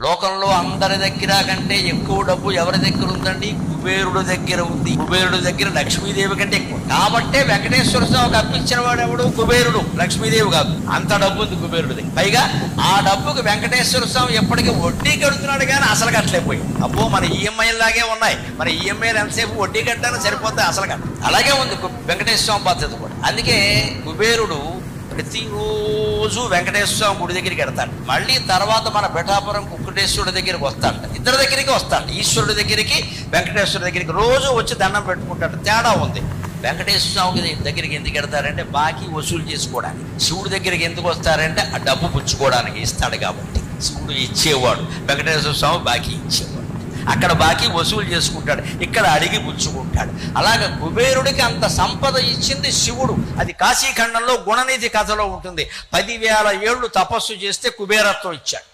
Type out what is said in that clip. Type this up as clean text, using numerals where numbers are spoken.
లోకంలో అందరి దగ్గర కంటే ఎక్కువ డబ్బు ఎవరి దగ్గర ఉందండి? కుబేరుడు దగ్గర ఉంది. కుబేరుడు దగ్గర లక్ష్మీదేవి కంటే ఎక్కువ. కాబట్టే వెంకటేశ్వర స్వామికి అప్పించిన వాడు ఎవడు? కుబేరుడు, లక్ష్మీదేవి కాదు. అంత డబ్బు ఉంది కుబేరుడిది. పైగా ఆ డబ్బుకి వెంకటేశ్వర స్వామి ఎప్పటికీ వడ్డీ కడుతున్నాడు కానీ అసలు కట్టలేకపోయి. అబ్బో మన ఈఎంఐ లాగే ఉన్నాయి. మన ఈఎంఐలు ఎంతసేపు వడ్డీ కట్టానో సరిపోతాయి, అసలు కట్ట. అలాగే ఉంది వెంకటేశ్వర స్వామి పద్ధతి కూడా. అందుకే కుబేరుడు ప్రతిరోజు వెంకటేశ్వర స్వామి గుడి దగ్గరికి వెడతాడు. మళ్ళీ తర్వాత మన పిఠాపురం కుక్కటేశ్వరుడి దగ్గరికి వస్తాడు. ఇద్దరి దగ్గరికి వస్తాడు. ఈశ్వరుడి దగ్గరికి, వెంకటేశ్వరుడి దగ్గరికి రోజు వచ్చి దండం పెట్టుకుంటాడు. తేడా ఉంది. వెంకటేశ్వర స్వామి దగ్గరికి ఎందుకు వెడతారంటే బాకీ వసూలు చేసుకోవడానికి. శివుడి దగ్గరికి ఎందుకు వస్తారంటే ఆ డబ్బు పుచ్చుకోవడానికి, ఇస్తాడు కాబట్టి. శివుడు ఇచ్చేవాడు, వెంకటేశ్వర స్వామి బాకీ ఇచ్చేవాడు. అక్కడ బాకీ వసూలు చేసుకుంటాడు, ఇక్కడ అడిగి పుచ్చుకుంటాడు. అలాగే కుబేరుడికి అంత సంపద ఇచ్చింది శివుడు. అది కాశీఖండంలో గుణనిధి కథలో ఉంటుంది. 10,000 ఏళ్ళు తపస్సు చేస్తే కుబేరత్వం ఇచ్చాడు.